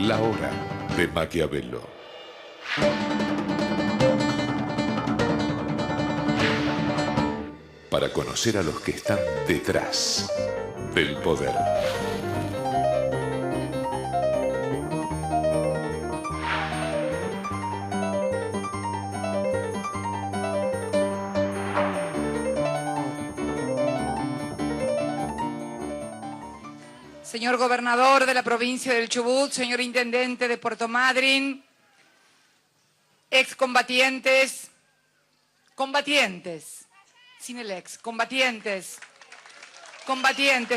La hora de Maquiavelo. Para conocer a los que están detrás del poder. Señor gobernador de la provincia del Chubut, señor intendente de Puerto Madryn, excombatientes, combatientes, sin el ex, combatientes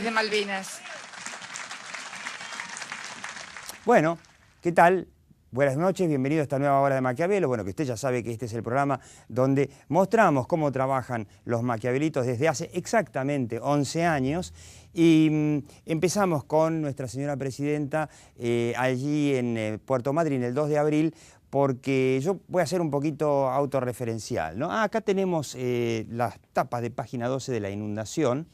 de Malvinas. Bueno, ¿qué tal? Buenas noches, bienvenido a esta nueva hora de Maquiavelo. Bueno, que usted ya sabe que este es el programa donde mostramos cómo trabajan los maquiavelitos desde hace exactamente 11 años. Y empezamos con nuestra señora presidenta allí en Puerto Madryn el 2 de abril, porque yo voy a ser un poquito autorreferencial, ¿no? Acá tenemos las tapas de página 12 de la inundación.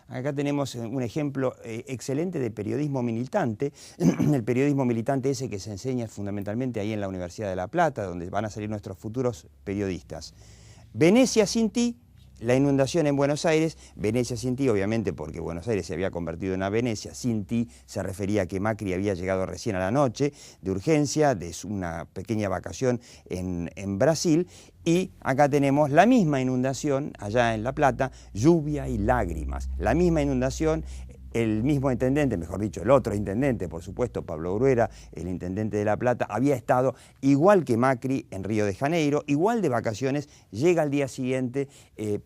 Acá tenemos un ejemplo excelente de periodismo militante, el periodismo militante ese que se enseña fundamentalmente ahí en la Universidad de La Plata, donde van a salir nuestros futuros periodistas. Venecia sin ti, la inundación en Buenos Aires. Venecia sin ti, obviamente, porque Buenos Aires se había convertido en una Venecia. Sin ti se refería a que Macri había llegado recién a la noche, de urgencia, de una pequeña vacación en Brasil. Y acá tenemos la misma inundación, allá en La Plata, lluvia y lágrimas. La misma inundación, el mismo intendente, mejor dicho, el otro intendente, por supuesto, Pablo Bruera, el intendente de La Plata, había estado igual que Macri en Río de Janeiro, igual de vacaciones, llega al día siguiente,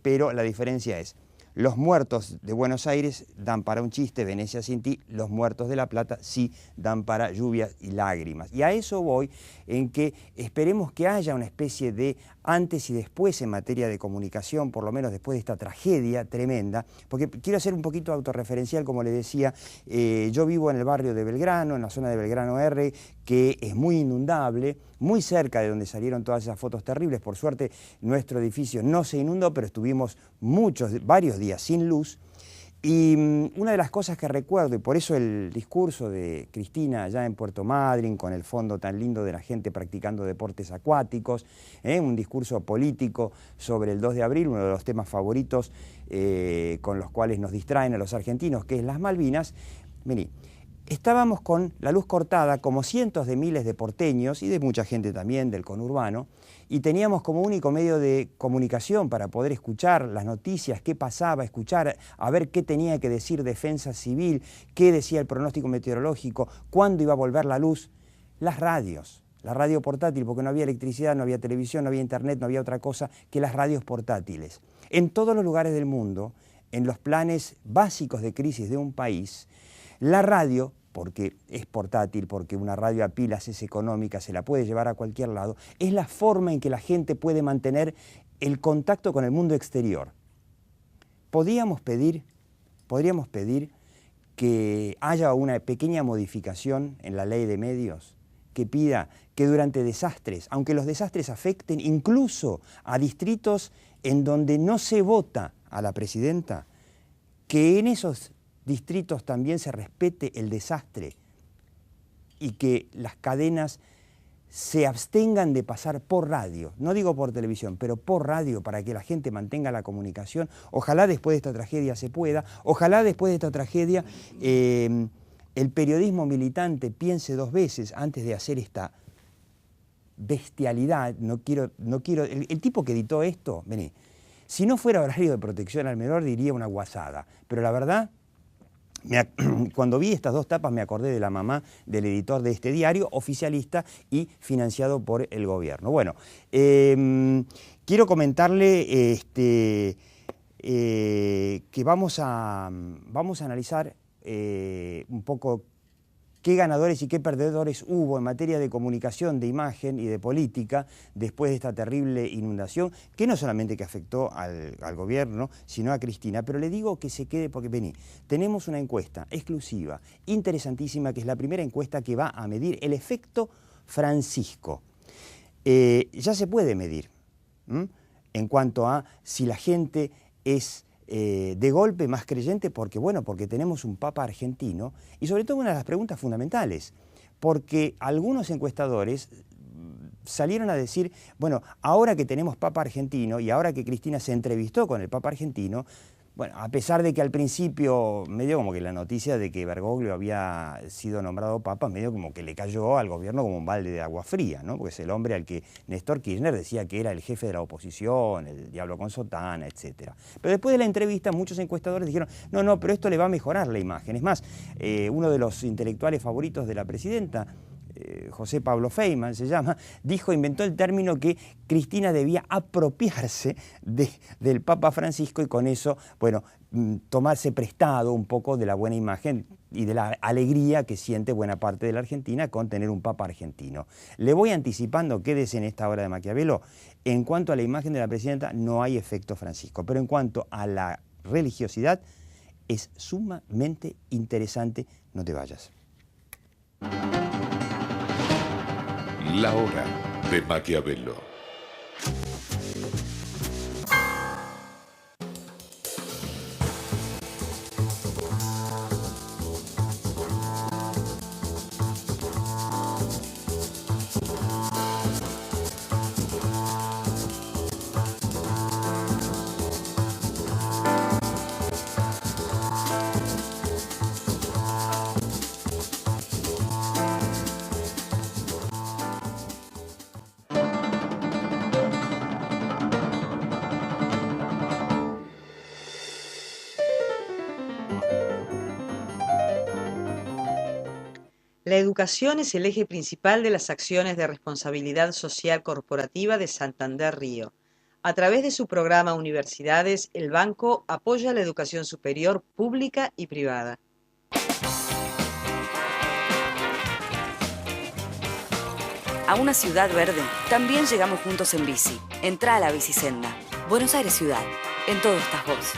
pero la diferencia es, los muertos de Buenos Aires dan para un chiste, Venecia sin ti, los muertos de La Plata sí dan para lluvias y lágrimas. Y a eso voy, en que esperemos que haya una especie de antes y después en materia de comunicación, por lo menos después de esta tragedia tremenda, porque quiero ser un poquito autorreferencial, como les decía, yo vivo en el barrio de Belgrano, en la zona de Belgrano R, que es muy inundable, muy cerca de donde salieron todas esas fotos terribles. Por suerte nuestro edificio no se inundó, pero estuvimos varios días sin luz. Y una de las cosas que recuerdo, y por eso el discurso de Cristina allá en Puerto Madryn, con el fondo tan lindo de la gente practicando deportes acuáticos, un discurso político sobre el 2 de abril, uno de los temas favoritos con los cuales nos distraen a los argentinos, que es las Malvinas. Vení. Estábamos con la luz cortada, como cientos de miles de porteños y de mucha gente también del conurbano, y teníamos como único medio de comunicación para poder escuchar las noticias, qué pasaba, escuchar, a ver qué tenía que decir Defensa Civil, qué decía el pronóstico meteorológico, cuándo iba a volver la luz, las radios. La radio portátil, porque no había electricidad, no había televisión, no había internet, no había otra cosa que las radios portátiles. En todos los lugares del mundo, en los planes básicos de crisis de un país, la radio, porque es portátil, porque una radio a pilas es económica, se la puede llevar a cualquier lado, es la forma en que la gente puede mantener el contacto con el mundo exterior. Podríamos pedir que haya una pequeña modificación en la ley de medios, que pida que durante desastres, aunque los desastres afecten incluso a distritos en donde no se vota a la presidenta, que en esos distritos también se respete el desastre y que las cadenas se abstengan de pasar por radio, no digo por televisión, pero por radio, para que la gente mantenga la comunicación. Ojalá después de esta tragedia se pueda, ojalá después de esta tragedia el periodismo militante piense dos veces antes de hacer esta bestialidad. El tipo que editó esto, vení, si no fuera horario de protección al menor diría una guasada, pero la verdad, cuando vi estas dos tapas me acordé de la mamá del editor de este diario, oficialista y financiado por el gobierno. Bueno, quiero comentarle que vamos a analizar un poco qué ganadores y qué perdedores hubo en materia de comunicación, de imagen y de política después de esta terrible inundación, que no solamente que afectó al gobierno, sino a Cristina. Pero le digo que se quede porque, vení, tenemos una encuesta exclusiva, interesantísima, que es la primera encuesta que va a medir el efecto Francisco. Ya se puede medir en cuanto a si la gente es de golpe más creyente, porque tenemos un papa argentino, y sobre todo una de las preguntas fundamentales, porque algunos encuestadores salieron a decir, bueno, ahora que tenemos Papa argentino y ahora que Cristina se entrevistó con el Papa argentino, bueno, a pesar de que al principio medio como que la noticia de que Bergoglio había sido nombrado Papa, medio como que le cayó al gobierno como un balde de agua fría, ¿no? Porque es el hombre al que Néstor Kirchner decía que era el jefe de la oposición, el diablo con sotana, etc. Pero después de la entrevista muchos encuestadores dijeron, no, pero esto le va a mejorar la imagen. Es más, uno de los intelectuales favoritos de la presidenta, José Pablo Feynman se llama, inventó el término que Cristina debía apropiarse del Papa Francisco y con eso, bueno, tomarse prestado un poco de la buena imagen y de la alegría que siente buena parte de la Argentina con tener un Papa argentino. Le voy anticipando, quédese en esta hora de Maquiavelo, en cuanto a la imagen de la presidenta no hay efecto Francisco, pero en cuanto a la religiosidad es sumamente interesante, no te vayas. La hora de Maquiavelo. La educación es el eje principal de las acciones de responsabilidad social corporativa de Santander Río. A través de su programa Universidades, el banco apoya la educación superior pública y privada. A una ciudad verde también llegamos juntos en bici. Entrá a la Bicisenda. Buenos Aires Ciudad. En todo estás vos.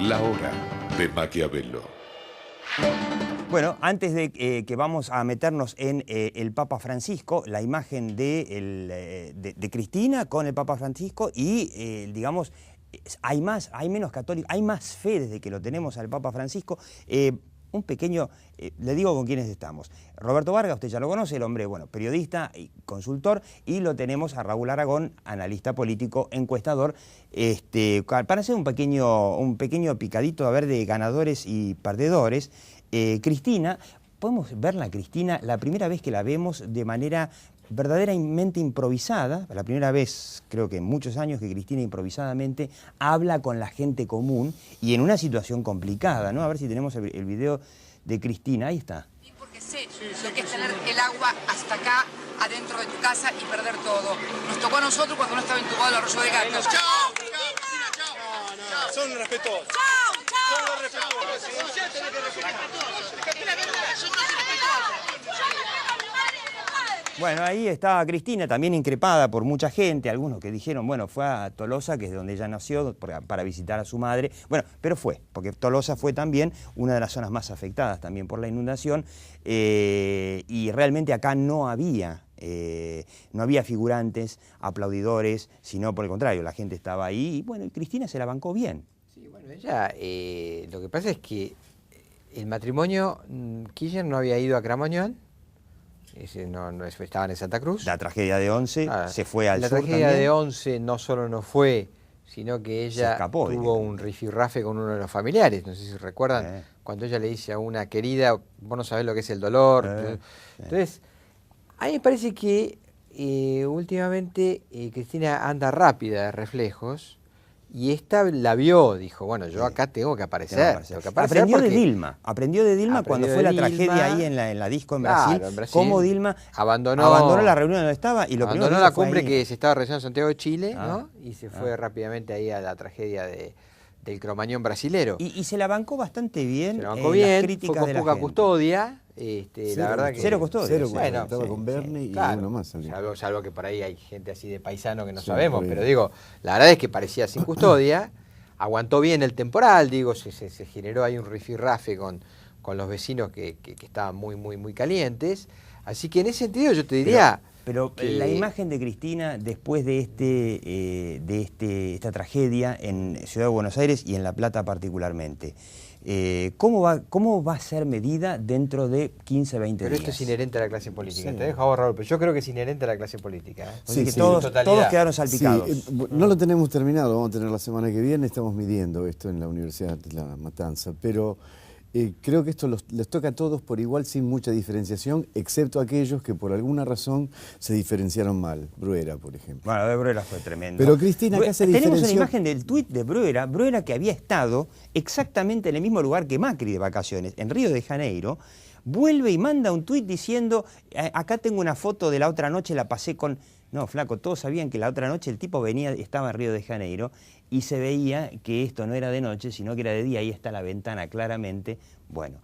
La hora de Maquiavelo. Bueno, antes de que vamos a meternos en el Papa Francisco, la imagen de Cristina con el Papa Francisco y, digamos, hay menos católicos, hay más fe desde que lo tenemos al Papa Francisco. Un pequeño, le digo con quiénes estamos. Roberto Vargas, usted ya lo conoce, el hombre, bueno, periodista y consultor, y lo tenemos a Raúl Aragón, analista político, encuestador, para hacer un pequeño picadito a ver de ganadores y perdedores. Cristina, podemos verla a Cristina, la primera vez que la vemos de manera verdaderamente improvisada, la primera vez creo que en muchos años que Cristina improvisadamente habla con la gente común y en una situación complicada, ¿no? A ver si tenemos el video de Cristina, ahí está. Sí, porque sé lo que es tener el agua hasta acá, adentro de tu casa y perder todo. Nos tocó a nosotros cuando no estaba entubado el arroyo de gatos. ¡Chao! ¡Cristina, chao! Son respetuosos. ¡Chao! Son respetuosos. Bueno, ahí estaba Cristina, también increpada por mucha gente, algunos que dijeron, bueno, fue a Tolosa, que es donde ella nació, para visitar a su madre. Bueno, pero fue, porque Tolosa fue también una de las zonas más afectadas también por la inundación, y realmente acá no había figurantes, aplaudidores, sino por el contrario, la gente estaba ahí, y bueno, y Cristina se la bancó bien. Sí, bueno, ella, lo que pasa es que el matrimonio, Kirchner no había ido a Cromañón, estaban en Santa Cruz. La tragedia de Once se fue al sur también. La tragedia de Once no solo no fue, sino que ella escapó, tuvo un rifirrafe con uno de los familiares. No sé si recuerdan, cuando ella le dice a una querida, vos no sabés lo que es el dolor. Entonces, a mí me parece que últimamente Cristina anda rápida de reflejos. Y esta la vio, dijo, bueno, yo acá tengo que aparecer. Aprendió de Dilma cuando fue la tragedia ahí en la disco en Brasil, cómo Dilma abandonó la reunión donde estaba y lo primero que abandonó la cumbre que se estaba realizando en Santiago de Chile, ¿no? Y se fue rápidamente ahí a la tragedia del Cromañón brasilero. Y se la bancó bastante bien. Se la bancó bien, las críticas fue con de la poca gente. custodia. La verdad que cero custodia. Bueno, estaba con Bernie y claro, uno más. Salvo que por ahí hay gente así de paisano que no sabemos, pero digo, la verdad es que parecía sin custodia, aguantó bien el temporal, digo, se generó ahí un rifirrafe con los vecinos que estaban muy calientes, Así que en ese sentido yo te diría... Pero la imagen de Cristina después de esta tragedia en Ciudad de Buenos Aires y en La Plata particularmente, ¿cómo va a ser medida dentro de 15, 20 días? Pero esto es inherente a la clase política. Te dejo a vos, Raúl, pero yo creo que es inherente a la clase política. Sí, que todos quedaron salpicados. Sí, no lo tenemos terminado, vamos a tener la semana que viene, estamos midiendo esto en la Universidad de La Matanza, pero creo que esto les toca a todos por igual sin mucha diferenciación, excepto aquellos que por alguna razón se diferenciaron mal. Bruera, por ejemplo. Bueno, lo de Bruera fue tremendo. Pero Cristina acá se diferenció. Tenemos una imagen del tuit de Bruera que había estado exactamente en el mismo lugar que Macri de vacaciones, en Río de Janeiro. Vuelve y manda un tuit diciendo, acá tengo una foto de la otra noche, la pasé con... No, flaco, todos sabían que la otra noche el tipo estaba en Río de Janeiro y se veía que esto no era de noche, sino que era de día. Ahí está la ventana claramente. Bueno.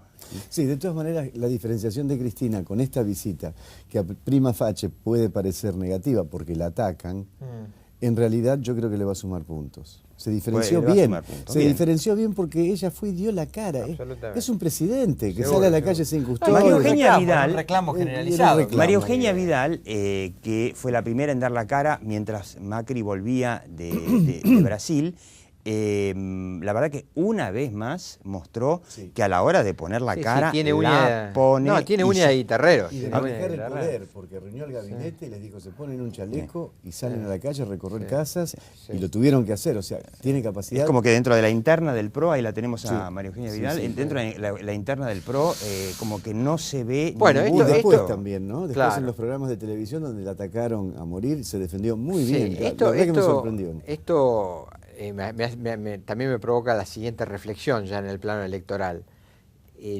Sí, de todas maneras, la diferenciación de Cristina con esta visita, que a prima facie puede parecer negativa porque la atacan, en realidad yo creo que le va a sumar puntos. Se diferenció bien, diferenció bien porque ella fue y dio la cara. Es un presidente que sale a la calle sin custodia. María Eugenia Vidal, un reclamo generalizado. María Eugenia Vidal, que fue la primera en dar la cara mientras Macri volvía de Brasil, la verdad que una vez más mostró que a la hora de poner la cara la pone. No, tiene uña de guitarrero. Y de manejar el poder, porque reunió el gabinete y les dijo, se ponen un chaleco y salen a la calle a recorrer casas y lo tuvieron que hacer, o sea, tiene capacidad. Es como que dentro de la interna del PRO, ahí la tenemos a María Eugenia Vidal, dentro de la interna del PRO, como que no se ve ningún... después también, ¿no? Después en los programas de televisión donde la atacaron a morir, se defendió muy bien. La verdad que me sorprendió. Esto... también me provoca la siguiente reflexión ya en el plano electoral.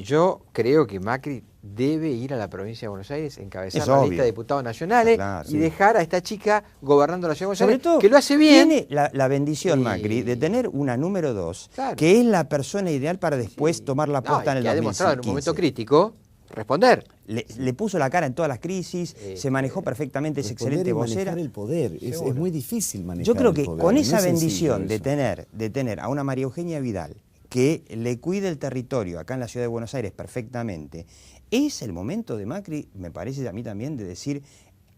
Yo creo que Macri debe ir a la provincia de Buenos Aires, encabezar la lista de diputados nacionales y dejar a esta chica gobernando la ciudad de Buenos Aires, todo, que lo hace bien. Tiene la bendición Macri de tener una número 2, que es la persona ideal para después tomar la posta en el 2015. Ha demostrado en un momento crítico responder. Le puso la cara en todas las crisis, se manejó perfectamente, es excelente vocera. Manejar el poder, es muy difícil manejar. Yo creo que con esa bendición de tener a una María Eugenia Vidal que le cuide el territorio acá en la Ciudad de Buenos Aires perfectamente, es el momento de Macri, me parece a mí también, de decir,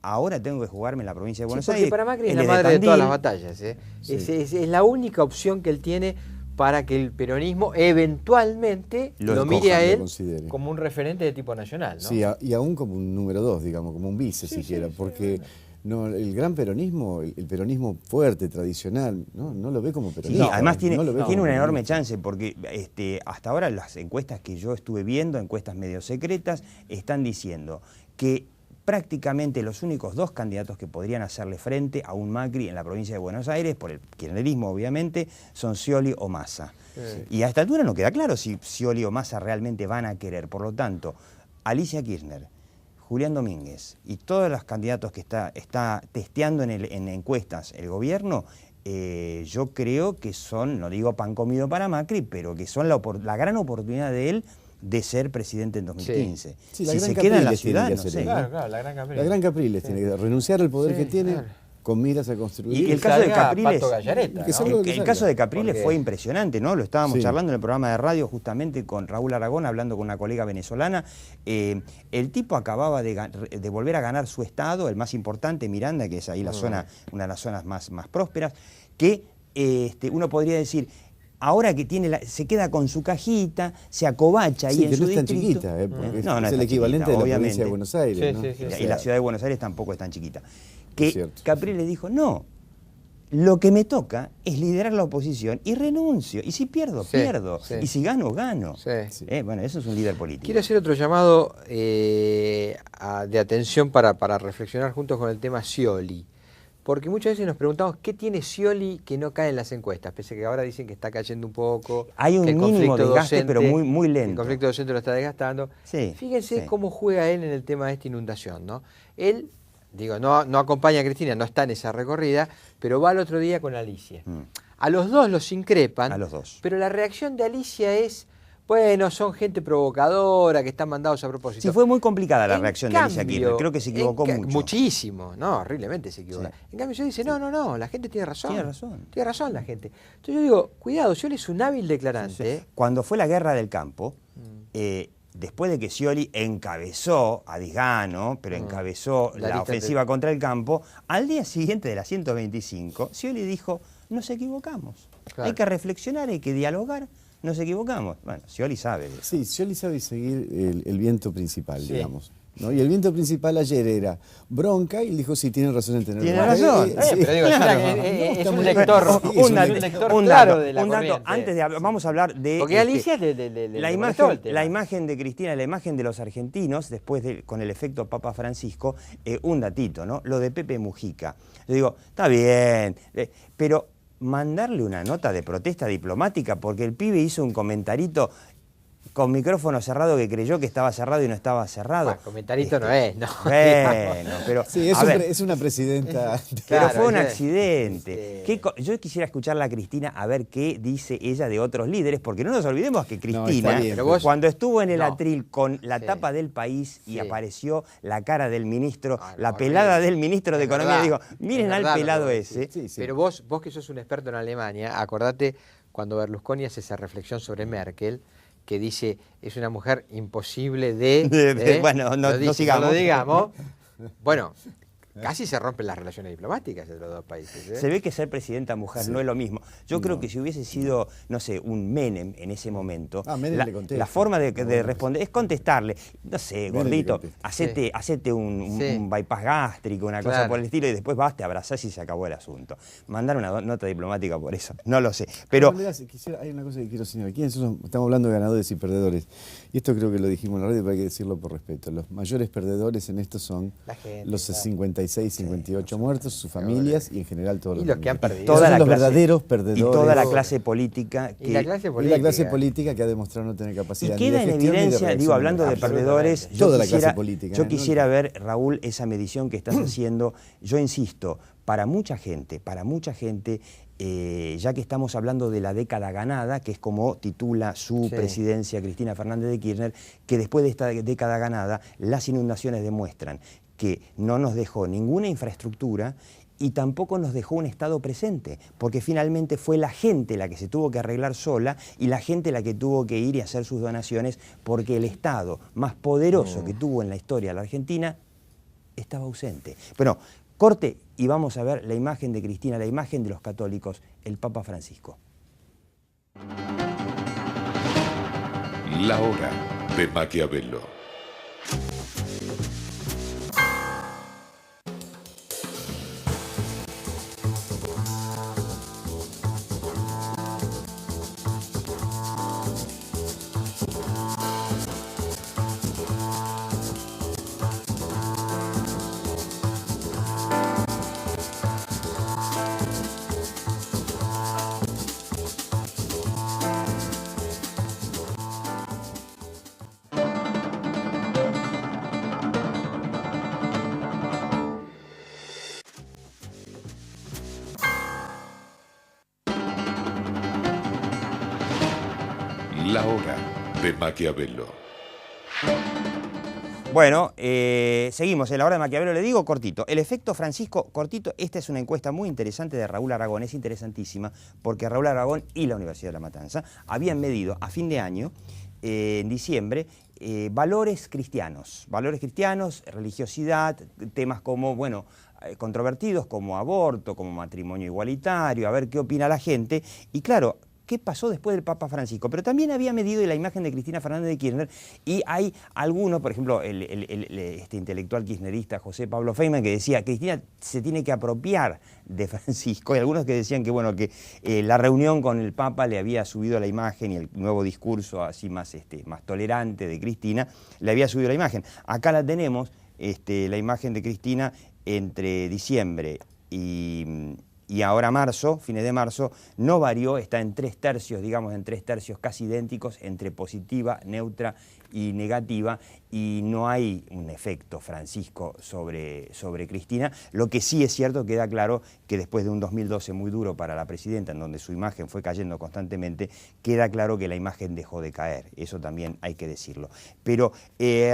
ahora tengo que jugarme en la provincia de Buenos Aires. Porque para Macri es la madre de todas las batallas. Es la única opción que él tiene para que el peronismo eventualmente lo mire a él como un referente de tipo nacional, ¿no? Sí, y aún como un número 2, digamos, como un vice siquiera, porque no, el gran peronismo, el peronismo fuerte, tradicional, no lo ve como peronismo. Sí, además tiene una enorme chance, porque hasta ahora las encuestas que yo estuve viendo, encuestas medio secretas, están diciendo que prácticamente los únicos 2 candidatos que podrían hacerle frente a un Macri en la provincia de Buenos Aires, por el kirchnerismo obviamente, son Scioli o Massa. Y a esta altura no queda claro si Scioli o Massa realmente van a querer. Por lo tanto, Alicia Kirchner, Julián Domínguez y todos los candidatos que está testeando en encuestas el gobierno, yo creo que son, no digo pan comido para Macri, pero que son la gran oportunidad de él de ser presidente en 2015. Sí, si se queda en la ciudad, no sé. Claro, la Gran Capriles. La Gran Capriles tiene que renunciar al poder que tiene con miras a construir. Y el caso de Capriles, el caso de Capriles fue impresionante, ¿no? Lo estábamos charlando en el programa de radio justamente con Raúl Aragón, hablando con una colega venezolana. El tipo acababa de volver a ganar su estado, el más importante, Miranda, que es ahí la zona, una de las zonas más prósperas, que uno podría decir... Ahora que se queda con su cajita, se acobacha ahí en su distrito. Sí, que no es tan chiquita, porque es el equivalente de la provincia de Buenos Aires. ¿no? Y la ciudad de Buenos Aires tampoco es tan chiquita. Que Capriles dijo, no, lo que me toca es liderar la oposición y renuncio. Y si pierdo, pierdo. Y si gano, gano. Bueno, eso es un líder político. Quiero hacer otro llamado de atención para reflexionar juntos con el tema Scioli. Porque muchas veces nos preguntamos qué tiene Scioli que no cae en las encuestas, pese que ahora dicen que está cayendo un poco. Hay un mínimo desgaste, pero muy lento. El conflicto docente lo está desgastando. Fíjense cómo juega él en el tema de esta inundación, ¿no? Él, no acompaña a Cristina, no está en esa recorrida, pero va al otro día con Alicia. A los dos los increpan, pero la reacción de Alicia es... Bueno, son gente provocadora, que están mandados a propósito. Sí, fue muy complicada la reacción de Alicia Kirchner. Creo que se equivocó mucho. Muchísimo, horriblemente se equivocó. En cambio, yo dice, no, la gente tiene razón. Tiene razón la gente. Entonces yo digo, cuidado, Scioli es un hábil declarante. Cuando fue la guerra del campo, después de que Scioli encabezó a Disgano, pero encabezó la ofensiva contra el campo, al día siguiente de la 125, Scioli dijo, nos equivocamos. Claro. Hay que reflexionar, hay que dialogar, nos equivocamos. Bueno, Scioli sabe de eso. Sí, Scioli sabe seguir el viento principal, digamos. ¿No? Y el viento principal ayer era bronca y él dijo, sí, tienen razón en tener Tiene razón. Sí, pero digo, claro. Es un lector, un claro de la dato. corriente. Antes de vamos a hablar de... Porque Alicia la imagen de Cristina, la imagen de los argentinos, después con el efecto Papa Francisco, un datito, ¿no? Lo de Pepe Mujica. Yo digo, está bien, pero mandarle una nota de protesta diplomática porque el pibe hizo un comentarito con micrófono cerrado que creyó que estaba cerrado y no estaba cerrado. Bueno, comentarito no es, ¿no? Bueno, pero... Sí, es una presidenta... Pero Claro, fue un accidente. Yo quisiera escucharla a Cristina a ver qué dice ella de otros líderes, porque no nos olvidemos que Cristina, cuando estuvo en el atril con la tapa del país y apareció la cara del ministro, la pelada del ministro de Economía, digo, miren al pelado ese. Pero vos que sos un experto en Alemania, acordate cuando Berlusconi hace esa reflexión sobre Merkel, que dice, es una mujer imposible de... Bueno, no sigamos. No lo digamos. Bueno, casi se rompen las relaciones diplomáticas entre los dos países. Se ve que ser presidenta mujer no es lo mismo. Yo creo que si hubiese sido, no sé, un Menem en ese momento, la forma de responder es contestarle, no sé, gordito, hacete un bypass gástrico, una cosa por el estilo, y después vas, te abrazás y se acabó el asunto. Mandar una nota diplomática por eso, no lo sé. Pero hay una cosa que quiero señalar. Aquí nosotros estamos hablando de ganadores y perdedores. Y esto creo que lo dijimos en la radio, pero hay que decirlo por respeto. Los mayores perdedores en esto son los 56, 58 muertos, sus familias y en general todos los que han perdido. Todos los verdaderos perdedores. Y toda la clase política. Y la clase política que ha demostrado no tener capacidad. Y queda en evidencia, digo, hablando de perdedores, toda la clase política. Yo quisiera ver, Raúl, esa medición que estás haciendo. Yo insisto, para mucha gente, ya que estamos hablando de la década ganada, que es como titula su presidencia Cristina Fernández de Kirchner, que después de esta década ganada, las inundaciones demuestran que no nos dejó ninguna infraestructura y tampoco nos dejó un Estado presente, porque finalmente fue la gente la que se tuvo que arreglar sola y la gente la que tuvo que ir y hacer sus donaciones, porque el Estado más poderoso que tuvo en la historia de la Argentina estaba ausente. Bueno, corte y vamos a ver la imagen de Cristina, la imagen de los católicos, el Papa Francisco. La hora de Maquiavelo. La hora de Maquiavelo. Bueno, seguimos en la hora de Maquiavelo, le digo cortito. El efecto Francisco, cortito, esta es una encuesta muy interesante de Raúl Aragón, es interesantísima, porque Raúl Aragón y la Universidad de La Matanza habían medido a fin de año, en diciembre, valores cristianos, religiosidad, temas como, bueno, controvertidos como aborto, como matrimonio igualitario, a ver qué opina la gente, y claro, ¿qué pasó después del Papa Francisco? Pero también había medido la imagen de Cristina Fernández de Kirchner y hay algunos, por ejemplo, este intelectual kirchnerista José Pablo Feynman, que decía que Cristina se tiene que apropiar de Francisco, y algunos que decían que, bueno, que la reunión con el Papa le había subido la imagen y el nuevo discurso así más tolerante de Cristina le había subido la imagen. Acá la tenemos, la imagen de Cristina entre diciembre y ahora marzo, fines de marzo, no varió, está en 3/3, digamos, en 3/3 casi idénticos, entre positiva, neutra y negativa, y no hay un efecto Francisco sobre Cristina. Lo que sí es cierto, queda claro que después de un 2012 muy duro para la presidenta, en donde su imagen fue cayendo constantemente, queda claro que la imagen dejó de caer, eso también hay que decirlo. Pero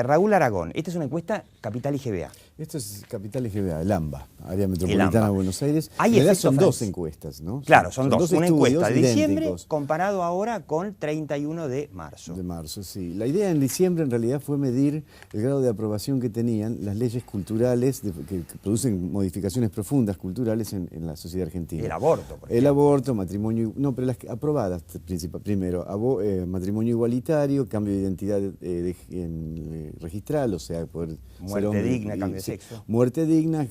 Raúl Aragón, esta es una encuesta Capital IGBA. Esto es Capital IGBA, el AMBA, Área Metropolitana de Buenos Aires. En realidad son dos encuestas, ¿no? Claro, son dos. Una encuesta de diciembre comparado ahora con 31 de marzo. De marzo, sí. La idea en diciembre en realidad fue medir el grado de aprobación que tenían las leyes culturales que producen modificaciones profundas culturales en la sociedad argentina. El aborto, por ejemplo. El aborto, matrimonio, no, pero las aprobadas primero, matrimonio igualitario, cambio de identidad registral, o sea, poder muerte ser hombre, digna, cambio de sexo. Muerte digna,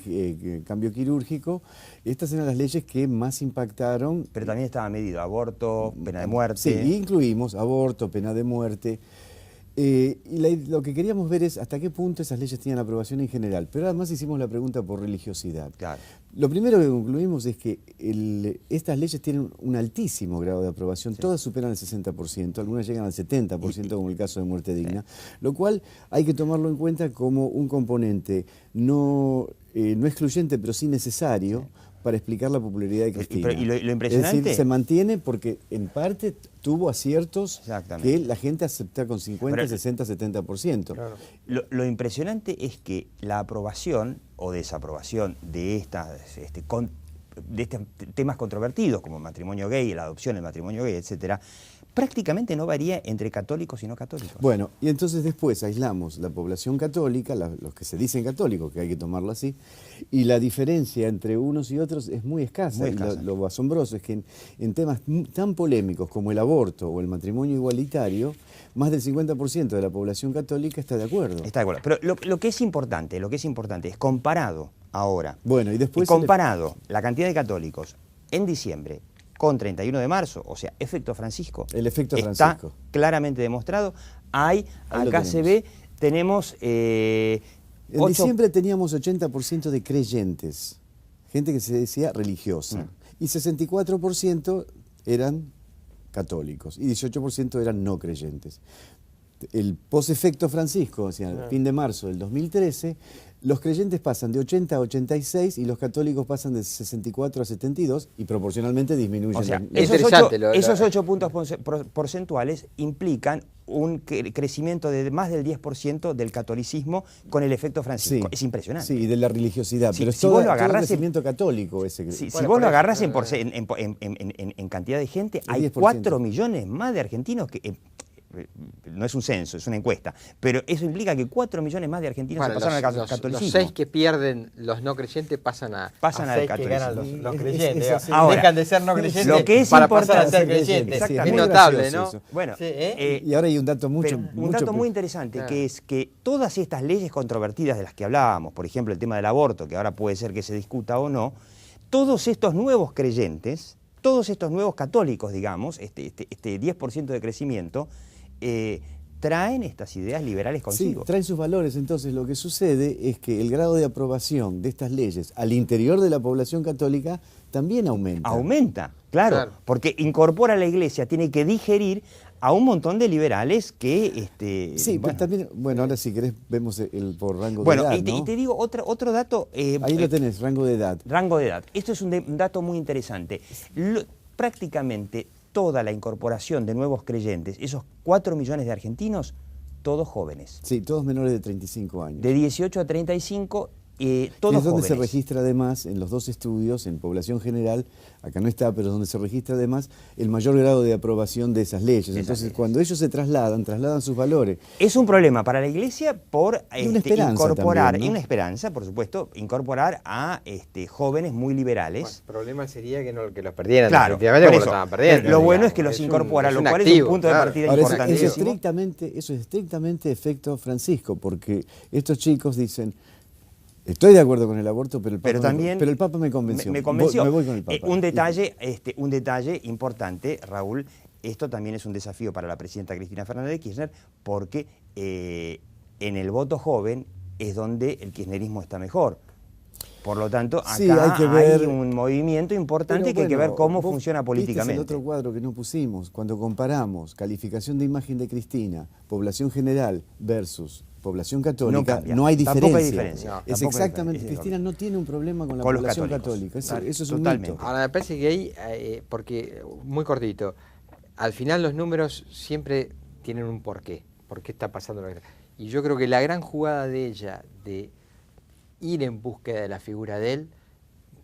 cambio quirúrgico. Estas eran las leyes que más impactaron. Pero también estaba medido aborto, pena de muerte. Sí, incluimos aborto, pena de muerte. Lo que queríamos ver es hasta qué punto esas leyes tenían aprobación en general. Pero además hicimos la pregunta por religiosidad. Claro. Lo primero que concluimos es que estas leyes tienen un altísimo grado de aprobación. Sí. Todas superan el 60%, algunas llegan al 70%, como el caso de muerte digna. Lo cual hay que tomarlo en cuenta como un componente no excluyente, pero sí necesario. Para explicar la popularidad de Cristina. Y lo impresionante... Es decir, se mantiene porque en parte tuvo aciertos que la gente acepta con 50, 60, 70%. Claro. Lo impresionante es que la aprobación o desaprobación de estos temas controvertidos, como el matrimonio gay, la adopción, el matrimonio gay, etcétera, prácticamente no varía entre católicos y no católicos. Bueno, y entonces después aislamos la población católica, los que se dicen católicos, que hay que tomarlo así, y la diferencia entre unos y otros es muy escasa. Muy escasa. Y lo asombroso es que en temas tan polémicos como el aborto o el matrimonio igualitario, más del 50% de la población católica está de acuerdo. Está de acuerdo. Pero lo que es importante es comparado ahora. Bueno, y después comparado la cantidad de católicos en diciembre con 31 de marzo, o sea, efecto Francisco. El efecto está Francisco. claramente demostrado. Acá se ve, tenemos... en diciembre teníamos 80% de creyentes, gente que se decía religiosa, y 64% eran católicos, y 18% eran no creyentes. El posefecto Francisco, o sea, fin de marzo del 2013, los creyentes pasan de 80 a 86 y los católicos pasan de 64 a 72 y proporcionalmente disminuyen. O sea, esos 8 puntos porcentuales implican un crecimiento de más del 10% del catolicismo con el efecto Francisco. Sí, es impresionante. Sí, y de la religiosidad. Pero si vos lo agarrás todo crecimiento católico ese. Si vos lo agarrás en cantidad de gente, hay 4 millones más de argentinos que... no es un censo, es una encuesta, pero eso implica que 4 millones más de argentinos se pasaron al catolicismo. Los 6 que pierden los no creyentes pasan al 6 catolicismo. Que ganan los creyentes. Ahora, dejan de ser no creyentes lo que es para pasar a ser creyentes. Sí, es notable, ¿no? Eso. Bueno, y ahora hay un dato muy interesante, que es que todas estas leyes controvertidas de las que hablábamos, por ejemplo el tema del aborto, que ahora puede ser que se discuta o no, todos estos nuevos creyentes, todos estos nuevos católicos, digamos, este 10% de crecimiento, traen estas ideas liberales consigo. Sí, traen sus valores. Entonces lo que sucede es que el grado de aprobación de estas leyes al interior de la población católica también aumenta. Aumenta, claro. Porque incorpora a la Iglesia, tiene que digerir a un montón de liberales que... sí, pero también, ahora si querés vemos por rango de edad, ¿no? y te digo otro dato... ahí lo tenés, rango de edad. Rango de edad. Esto es un dato muy interesante. Prácticamente toda la incorporación de nuevos creyentes, esos 4 millones de argentinos, todos jóvenes. Sí, todos menores de 35 años. De 18 a 35, todos es donde jóvenes. Se registra además, en los dos estudios, en población general, acá no está, pero donde se registra además el mayor grado de aprobación de esas leyes. Entonces, cuando ellos se trasladan sus valores. Es un problema para la Iglesia por incorporar, también, ¿no? Y una esperanza, por supuesto, incorporar a jóvenes muy liberales. Bueno, el problema sería que los perdieran, claro, definitivamente, porque lo estaban perdiendo. Lo bueno es que los incorpora, lo cual activo, es un punto de partida Ahora, importantísimo. Eso es estrictamente efecto Francisco, porque estos chicos dicen... Estoy de acuerdo con el aborto, pero el Papa me convenció. Me convenció. Me voy con el Papa. Un detalle importante, Raúl, esto también es un desafío para la presidenta Cristina Fernández de Kirchner, porque en el voto joven es donde el kirchnerismo está mejor. Por lo tanto, acá hay un movimiento importante que hay que ver cómo funciona políticamente. Este es el otro cuadro que no pusimos. Cuando comparamos calificación de imagen de Cristina, población general versus población católica, no hay diferencia. Tampoco hay diferencia. Es exactamente, Cristina no tiene un problema con la población católica. Eso es un mito. Ahora me parece que ahí, porque, muy cortito, al final los números siempre tienen un porqué. ¿Por qué está pasando lo que está? Y yo creo que la gran jugada de ella, de ir en búsqueda de la figura de él,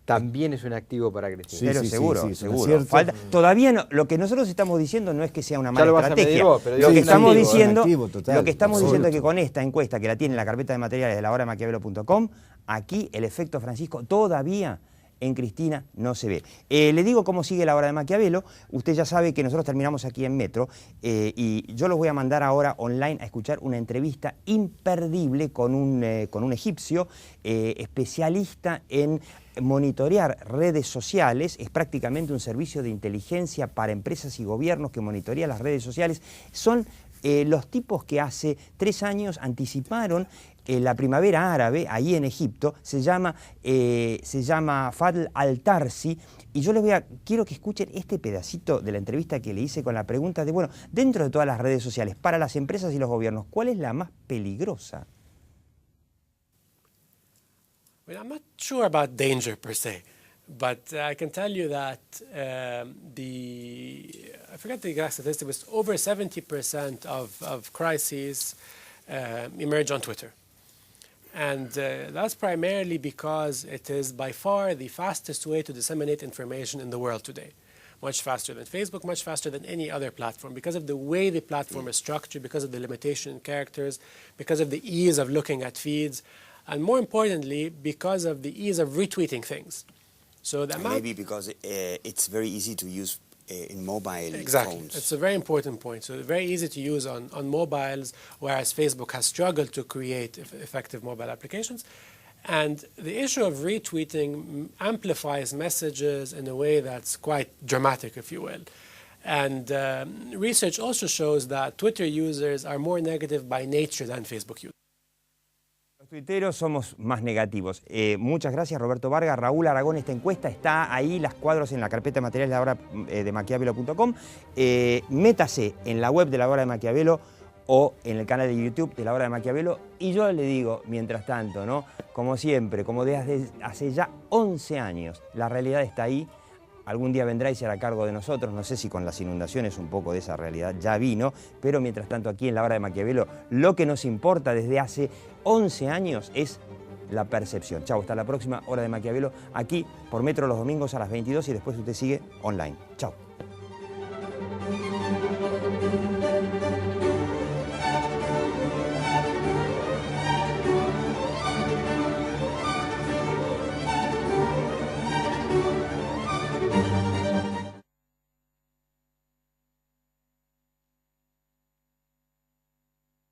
también es un activo para Cristina. Sí, pero seguro, sí, seguro. Todavía no, lo que nosotros estamos diciendo no es que sea una Ya lo mala vas a medir estrategia. vos, pero Lo que estamos activo, diciendo, activo total, lo que estamos diciendo es que absoluto. con esta encuesta que la tiene en la carpeta de materiales de lahorademaquiavelo.com, aquí el efecto Francisco todavía en Cristina no se ve. Le digo cómo sigue la hora de Maquiavelo. Usted ya sabe que nosotros terminamos aquí en Metro y yo los voy a mandar ahora online a escuchar una entrevista imperdible con un egipcio especialista en monitorear redes sociales. Es prácticamente un servicio de inteligencia para empresas y gobiernos que monitorea las redes sociales. Son los tipos que hace 3 años anticiparon la primavera árabe, ahí en Egipto. Se llama Fadl Al-Tarsi, y yo quiero que escuchen este pedacito de la entrevista que le hice con la pregunta de, bueno, dentro de todas las redes sociales, para las empresas y los gobiernos, ¿cuál es la más peligrosa? Well, I'm not sure about danger per se, but I can tell you that I forget the exact statistic, but over 70% of crises emerge on Twitter. And that's primarily because it is by far the fastest way to disseminate information in the world today. Much faster than Facebook, much faster than any other platform, because of the way the platform is structured, because of the limitation in characters, because of the ease of looking at feeds, and more importantly, because of the ease of retweeting things. So the amount, maybe because it's very easy to use in mobile exactly. phones. It's a very important point. So very easy to use on mobiles, whereas Facebook has struggled to create effective mobile applications. And the issue of retweeting amplifies messages in a way that's quite dramatic, if you will. And research also shows that Twitter users are more negative by nature than Facebook users. Los tuiteros somos más negativos. Muchas gracias, Roberto Vargas. Raúl Aragón, esta encuesta está ahí, las cuadros en la carpeta de materiales de la hora de Maquiavelo.com. Métase en la web de la hora de Maquiavelo o en el canal de YouTube de la hora de Maquiavelo. Y yo le digo, mientras tanto, ¿no? Como siempre, como desde hace ya 11 años, la realidad está ahí. Algún día vendrá y se hará cargo de nosotros. No sé si con las inundaciones un poco de esa realidad ya vino, pero mientras tanto aquí en la hora de Maquiavelo lo que nos importa desde hace 11 años es la percepción. Chau, hasta la próxima hora de Maquiavelo aquí por Metro los domingos a las 22 y después usted sigue online. Chau.